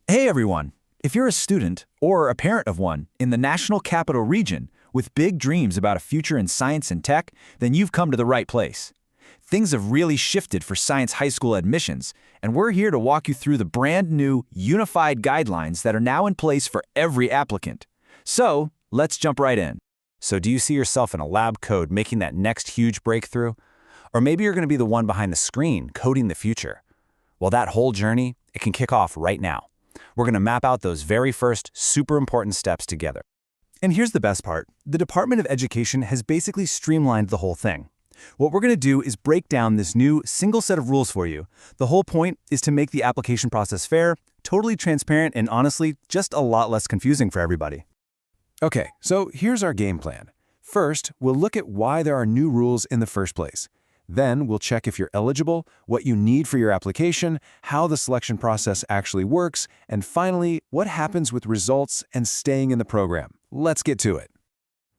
Hey everyone! If you're a student or a parent of one in the National Capital Region with big dreams about a future in science and tech, then you've come to the right place. Things have really shifted for science high school admissions, and we're here to walk you through the brand new, unified guidelines that are now in place for every applicant. So, let's jump right in. So do you see yourself in a lab code making that next huge breakthrough? Or maybe you're going to be the one behind the screen coding the future. Well, that whole journey, it can kick off right now. We're going to map out those very first super important steps together. And here's the best part. The Department of Education has basically streamlined the whole thing. What we're going to do is break down this new single set of rules for you. The whole point is to make the application process fair, totally transparent, and honestly, just a lot less confusing for everybody. Okay, so here's our game plan. First, we'll look at why there are new rules in the first place. Then we'll check if you're eligible, what you need for your application, how the selection process actually works, and finally, what happens with results and staying in the program. Let's get to it.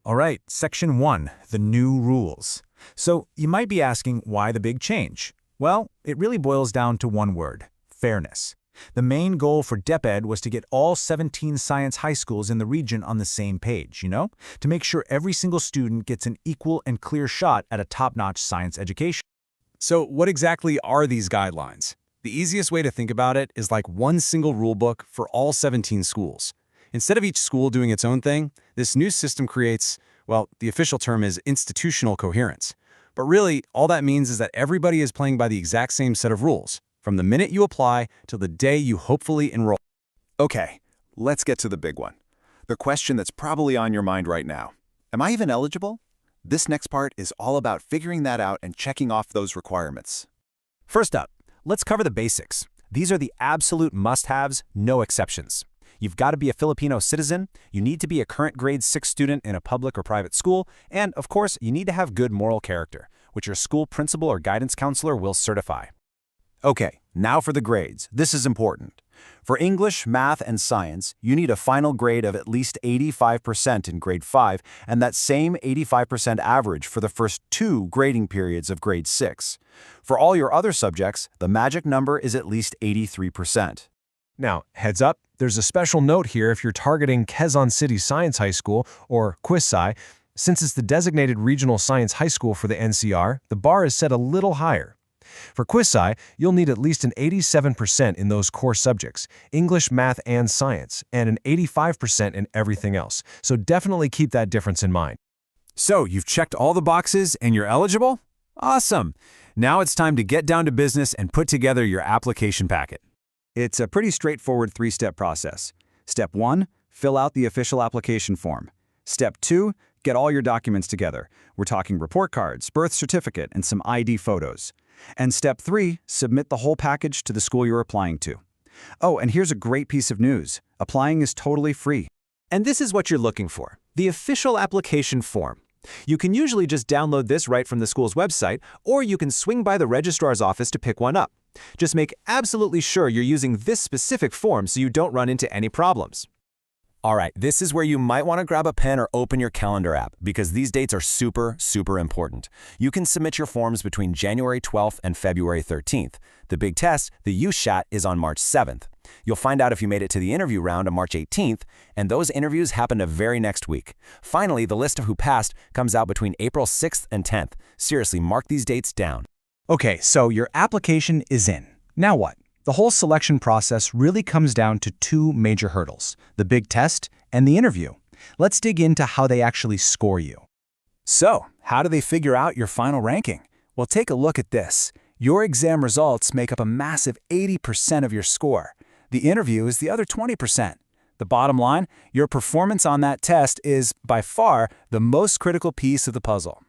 All right, Section 1, the new rules. So you might be asking, why the big change? Well, it really boils down to one word: fairness. The main goal for DepEd was to get all 17 science high schools in the region on the same page, to make sure every single student gets an equal and clear shot at a top-notch science education. So what exactly are these guidelines? The easiest way to think about it is like one single rule book for all 17 schools. Instead of each school doing its own thing, this new system creates, well, the official term is institutional coherence. But really, all that means is that everybody is playing by the exact same set of rules, from the minute you apply till the day you hopefully enroll. Okay, let's get to the big one. The question that's probably on your mind right now. Am I even eligible? This next part is all about figuring that out and checking off those requirements. First up, let's cover the basics. These are the absolute must-haves, no exceptions. You've got to be a Filipino citizen, you need to be a current grade 6 student in a public or private school, and, of course, you need to have good moral character, which your school principal or guidance counselor will certify. Okay, now for the grades. This is important. For English, math, and science, you need a final grade of at least 85% in grade 5 and that same 85% average for the first 2 grading periods of grade 6. For all your other subjects, the magic number is at least 83%. Now, heads up, there's a special note here if you're targeting Quezon City Science High School, or QuizSci. Since it's the designated regional science high school for the NCR, the bar is set a little higher. For QuizSci, you'll need at least an 87% in those core subjects, English, math, and science, and an 85% in everything else. So definitely keep that difference in mind. So you've checked all the boxes and you're eligible? Awesome! Now it's time to get down to business and put together your application packet. It's a pretty straightforward 3-step process. Step 1, fill out the official application form. Step 2, get all your documents together. We're talking report cards, birth certificate, and some ID photos. And Step 3, submit the whole package to the school you're applying to. Oh, and here's a great piece of news. Applying is totally free. And this is what you're looking for: the official application form. You can usually just download this right from the school's website, or you can swing by the registrar's office to pick one up. Just make absolutely sure you're using this specific form so you don't run into any problems. All right, this is where you might want to grab a pen or open your calendar app, because these dates are super important. You can submit your forms between January 12th and February 13th. The big test, the USHAT, is on March 7th. You'll find out if you made it to the interview round on March 18th, and those interviews happen the very next week. Finally, the list of who passed comes out between April 6th and 10th. Seriously, mark these dates down. Okay, so your application is in. Now what? The whole selection process really comes down to 2 major hurdles: the big test and the interview. Let's dig into how they actually score you. So, how do they figure out your final ranking? Well, take a look at this. Your exam results make up a massive 80% of your score. The interview is the other 20%. The bottom line, your performance on that test is, by far, the most critical piece of the puzzle.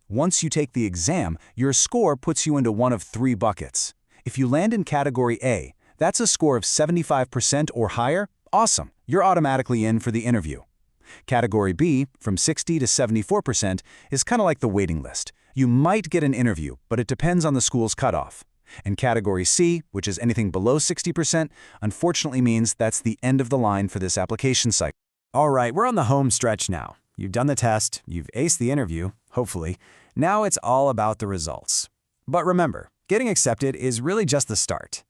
Once you take the exam, your score puts you into one of 3 buckets. If you land in Category A, that's a score of 75% or higher. Awesome, you're automatically in for the interview. Category B, from 60 to 74%, is kind of like the waiting list. You might get an interview, but it depends on the school's cutoff. And Category C, which is anything below 60%, unfortunately means that's the end of the line for this application cycle. All right, we're on the home stretch now. You've done the test, you've aced the interview, hopefully. Now it's all about the results. But remember, getting accepted is really just the start.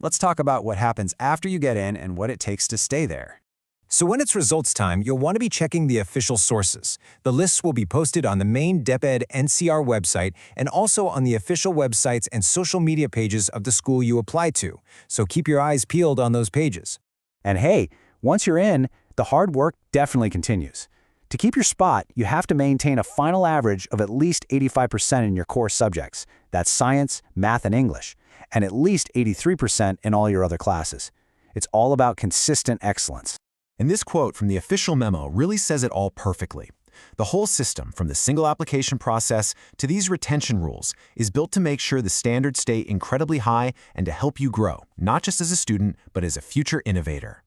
Let's talk about what happens after you get in and what it takes to stay there. So when it's results time, you'll want to be checking the official sources. The lists will be posted on the main DepEd NCR website and also on the official websites and social media pages of the school you apply to, so keep your eyes peeled on those pages. And hey, once you're in, the hard work definitely continues. To keep your spot, you have to maintain a final average of at least 85% in your core subjects. That's science, math, and English, and at least 83% in all your other classes. It's all about consistent excellence. And this quote from the official memo really says it all perfectly. The whole system, from the single application process to these retention rules, is built to make sure the standards stay incredibly high and to help you grow, not just as a student, but as a future innovator.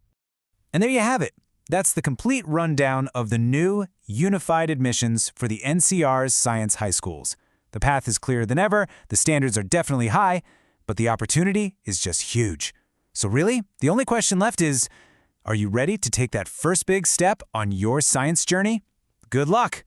And there you have it. That's the complete rundown of the new, unified admissions for the NCR's science high schools. The path is clearer than ever, the standards are definitely high, but the opportunity is just huge. So really, the only question left is, are you ready to take that first big step on your science journey? Good luck!